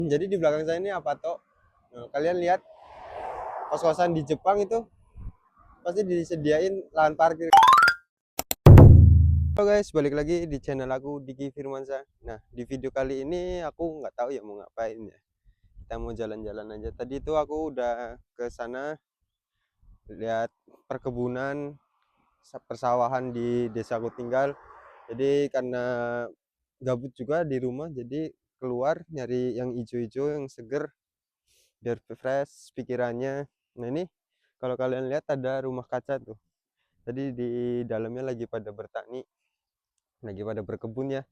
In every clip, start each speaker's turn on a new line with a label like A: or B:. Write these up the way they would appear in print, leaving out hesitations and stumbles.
A: Jadi di belakang saya ini apa toh? Nah, kalian lihat kos-kosan di Jepang itu pasti disediain lahan parkir. Halo guys, balik lagi di channel aku Diki Firmansyah. Nah, di video kali ini aku nggak tahu ya mau ngapain ya. Kita mau jalan-jalan aja. Tadi itu aku udah ke sana lihat perkebunan, persawahan di desa aku tinggal. Jadi karena gabut juga di rumah, jadi keluar nyari yang hijau-hijau, yang seger biar fresh pikirannya. Nah ini kalau kalian lihat ada rumah kaca tuh. Tadi di dalamnya lagi pada bertani, lagi pada berkebun ya.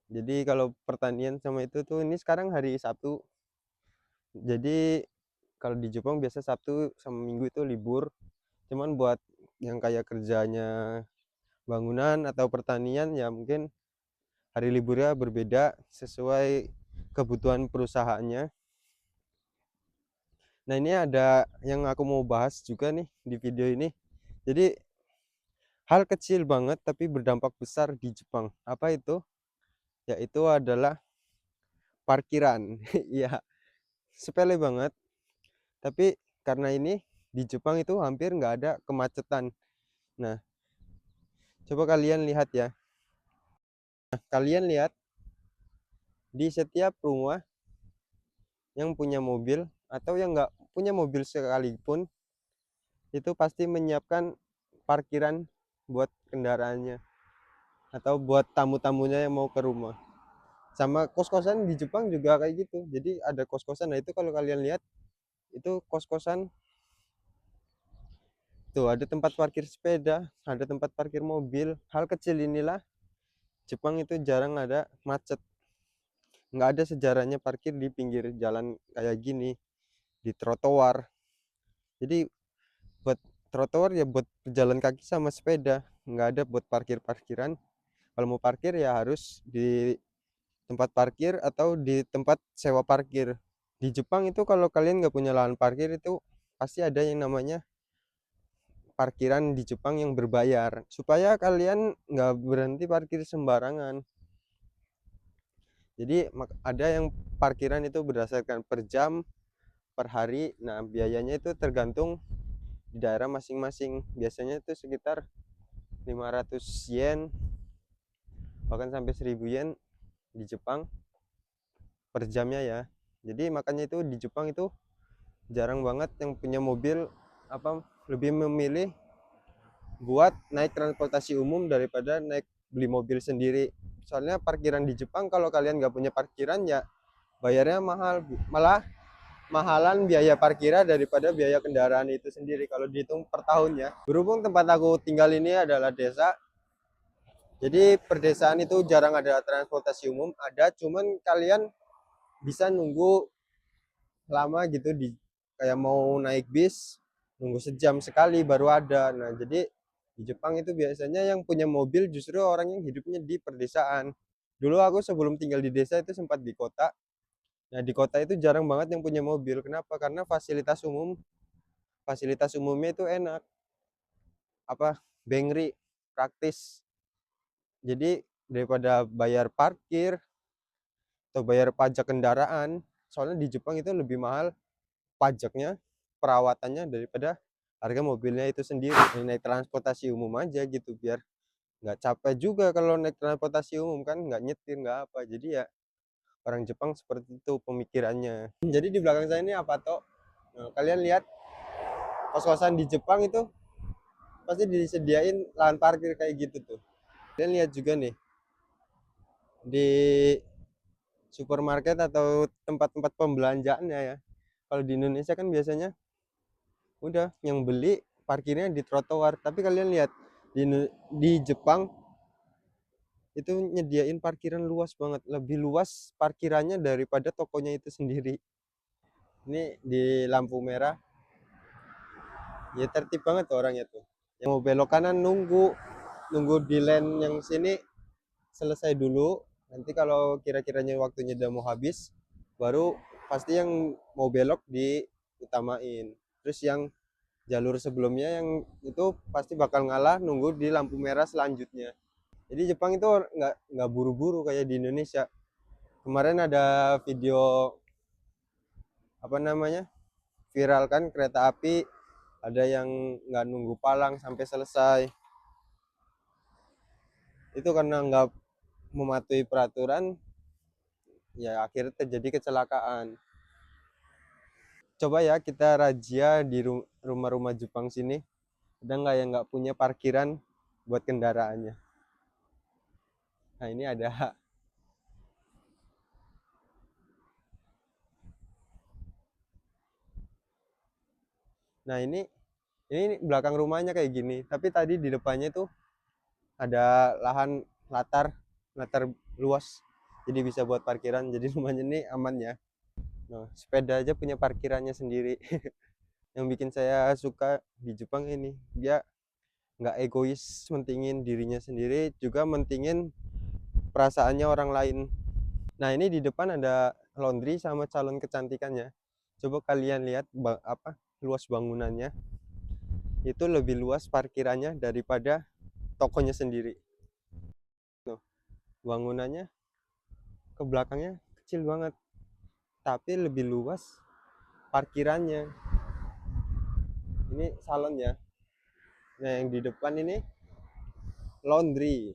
A: Jadi kalau pertanian sama itu tuh ini sekarang hari Sabtu. Jadi kalau di Jepang biasa Sabtu sama Minggu itu libur. Cuman buat yang kayak kerjanya bangunan atau pertanian ya mungkin hari liburnya berbeda sesuai kebutuhan perusahaannya. Nah ini ada yang aku mau bahas juga nih di video ini. Jadi hal kecil banget tapi berdampak besar di Jepang. Apa itu? Yaitu adalah parkiran. Ya, sepele banget. Tapi karena ini di Jepang itu hampir nggak ada kemacetan. Nah, coba kalian lihat ya. Nah, kalian lihat di setiap rumah yang punya mobil atau yang nggak punya mobil sekalipun itu pasti menyiapkan parkiran buat kendaraannya atau buat tamu-tamunya yang mau ke rumah. Sama kos-kosan di Jepang juga kayak gitu. Jadi ada kos-kosan. Nah, itu kalau kalian lihat itu kos-kosan tuh ada tempat parkir sepeda, ada tempat parkir mobil. Hal kecil inilah Jepang itu jarang ada macet. Nggak ada sejarahnya parkir di pinggir jalan kayak gini, di trotoar. Jadi buat trotoar ya buat pejalan kaki sama sepeda. Nggak ada buat parkir-parkiran. Kalau mau parkir ya harus di tempat parkir atau di tempat sewa parkir. Di Jepang itu kalau kalian nggak punya lahan parkir itu pasti ada yang namanya parkiran di Jepang yang berbayar supaya kalian nggak berhenti parkir sembarangan. Jadi ada yang parkiran itu berdasarkan per jam, per hari. Nah biayanya itu tergantung di daerah masing-masing. Biasanya itu sekitar 500 yen bahkan sampai 1000 yen di Jepang per jamnya ya. Jadi makanya itu di Jepang itu jarang banget yang punya mobil apa lebih memilih buat naik transportasi umum daripada naik beli mobil sendiri. Soalnya parkiran di Jepang kalau kalian nggak punya parkiran ya bayarnya mahal, malah mahalan biaya parkirnya daripada biaya kendaraan itu sendiri kalau dihitung per tahunnya. Berhubung tempat aku tinggal ini adalah desa, jadi perdesaan itu jarang ada transportasi umum, ada cuman kalian bisa nunggu lama gitu di kayak mau naik bis nunggu sejam sekali baru ada. Nah jadi di Jepang itu biasanya yang punya mobil justru orang yang hidupnya di perdesaan. Dulu aku sebelum tinggal di desa itu sempat di kota. Nah di kota itu jarang banget yang punya mobil. Kenapa? Karena fasilitas umumnya itu enak, apa, bengri, praktis. Jadi daripada bayar parkir atau bayar pajak kendaraan, soalnya di Jepang itu lebih mahal pajaknya, perawatannya daripada harga mobilnya itu sendiri. Naik transportasi umum aja gitu biar nggak capek juga kalau naik transportasi umum kan nggak nyetir nggak apa. Jadi ya orang Jepang seperti itu pemikirannya. Jadi di belakang saya ini apa toh? Nah, kalian lihat kos-kosan di Jepang itu pasti disediain lahan parkir kayak gitu tuh. Kalian lihat juga nih di supermarket atau tempat-tempat pembelanjaannya ya. Kalau di Indonesia kan biasanya udah yang beli parkirnya di trotoar, tapi kalian lihat di Jepang itu nyediain parkiran luas banget, lebih luas parkirannya daripada tokonya itu sendiri. Ini di lampu merah ya tertib banget tuh orangnya tuh, yang mau belok kanan nunggu nunggu di lane yang sini selesai dulu, nanti kalau kira-kiranya waktunya udah mau habis baru pasti yang mau belok diutamain, terus yang jalur sebelumnya yang itu pasti bakal ngalah nunggu di lampu merah selanjutnya. Jadi Jepang itu nggak buru-buru kayak di Indonesia. Kemarin ada video apa namanya viral kan, kereta api ada yang nggak nunggu palang sampai selesai. Itu karena nggak mematuhi peraturan, ya akhirnya terjadi kecelakaan. Coba ya kita razia di rumah-rumah Jepang sini, ada nggak yang nggak punya parkiran buat kendaraannya. Nah ini ada. Nah ini belakang rumahnya kayak gini, tapi tadi di depannya tuh ada lahan latar latar luas, jadi bisa buat parkiran. Jadi rumahnya ini aman ya. Nah, sepeda aja punya parkirannya sendiri. Yang bikin saya suka di Jepang ini, dia nggak egois, mentingin dirinya sendiri, juga mentingin perasaannya orang lain. Nah ini di depan ada laundry sama calon kecantikannya. Coba kalian lihat luas bangunannya, itu lebih luas parkirannya daripada tokonya sendiri. Tuh, bangunannya ke belakangnya kecil banget, tapi lebih luas parkirannya. Ini salonnya. Nah yang di depan ini laundry.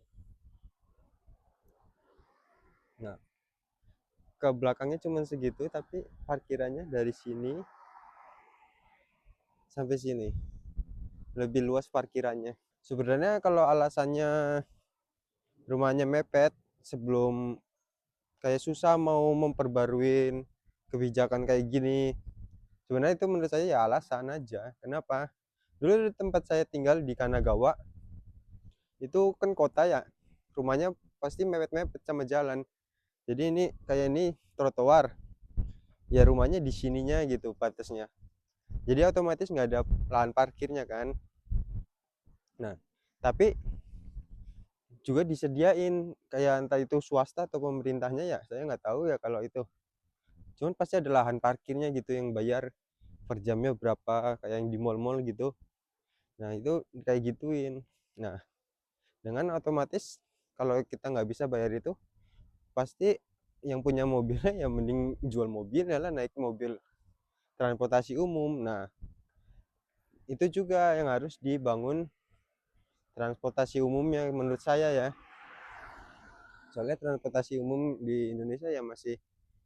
A: Nah ke belakangnya cuma segitu, tapi parkirannya dari sini sampai sini lebih luas parkirannya. Sebenarnya kalau alasannya rumahnya mepet, sebelum kayak susah mau memperbarui kebijakan kayak gini, sebenarnya itu menurut saya ya alasan aja. Kenapa? Dulu di tempat saya tinggal di Kanagawa, itu kan kota ya, rumahnya pasti mepet-mepet sama jalan. Jadi ini kayak ini trotoar, ya rumahnya di sininya gitu batasnya. Jadi otomatis nggak ada lahan parkirnya kan. Nah, tapi juga disediain kayak entah itu swasta atau pemerintahnya, ya saya nggak tahu ya kalau itu. Cuman pasti ada lahan parkirnya gitu yang bayar per jamnya berapa, kayak yang di mall-mall gitu. Nah itu kayak gituin. Nah dengan otomatis kalau kita nggak bisa bayar itu, pasti yang punya mobilnya ya mending jual mobil ya lah, naik mobil transportasi umum. Nah itu juga yang harus dibangun transportasi umumnya menurut saya ya. Soalnya transportasi umum di Indonesia ya masih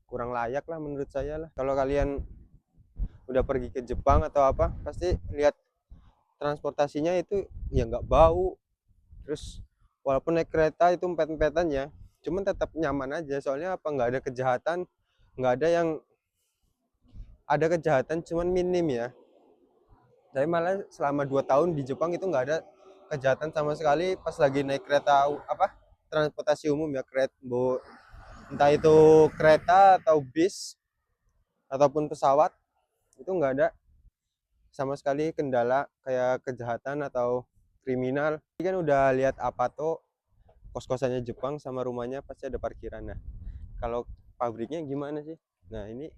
A: kurang layak lah menurut saya lah. Kalau kalian udah pergi ke Jepang atau apa, pasti lihat transportasinya itu ya nggak bau. Terus walaupun naik kereta itu empet-empetan ya, cuman tetap nyaman aja. Soalnya apa, nggak ada kejahatan, nggak ada yang ada kejahatan cuman minim ya. Saya malah selama 2 tahun di Jepang itu nggak ada kejahatan sama sekali pas lagi naik kereta transportasi umum ya, entah itu kereta atau bis ataupun pesawat, itu nggak ada sama sekali kendala kayak kejahatan atau kriminal. Ini kan udah lihat apa tuh kos-kosannya Jepang sama rumahnya pasti ada parkiran. Nah kalau pabriknya gimana sih? Nah ini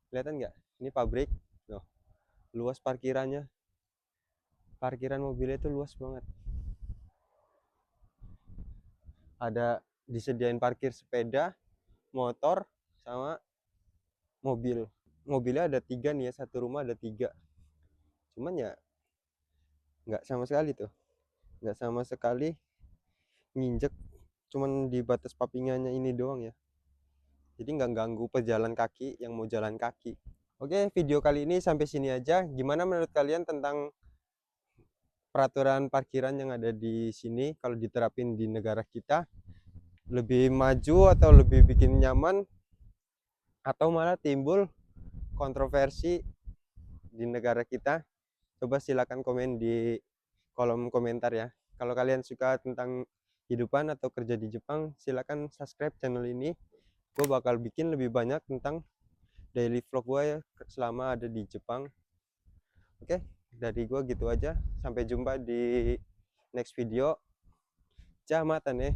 A: kelihatan nggak, ini pabrik loh, luas parkirannya, parkiran mobilnya itu luas banget. Ada disediain parkir sepeda, motor, sama mobil. Mobilnya ada 3 nih ya, satu rumah ada 3. Cuman ya nggak sama sekali tuh, nggak sama sekali nginjek, cuman di batas papingannya ini doang ya. Jadi nggak ganggu pejalan kaki yang mau jalan kaki. Oke, video kali ini sampai sini aja. Gimana menurut kalian tentang peraturan parkiran yang ada di sini kalau diterapin di negara kita? Lebih maju atau lebih bikin nyaman, atau malah timbul kontroversi di negara kita? Coba silakan komen di kolom komentar ya. Kalau kalian suka tentang kehidupan atau kerja di Jepang, silakan subscribe channel ini. Gue bakal bikin lebih banyak tentang daily vlog gue ya selama ada di Jepang. Oke, dari gue gitu aja. Sampai jumpa di next video. Jamatan ya.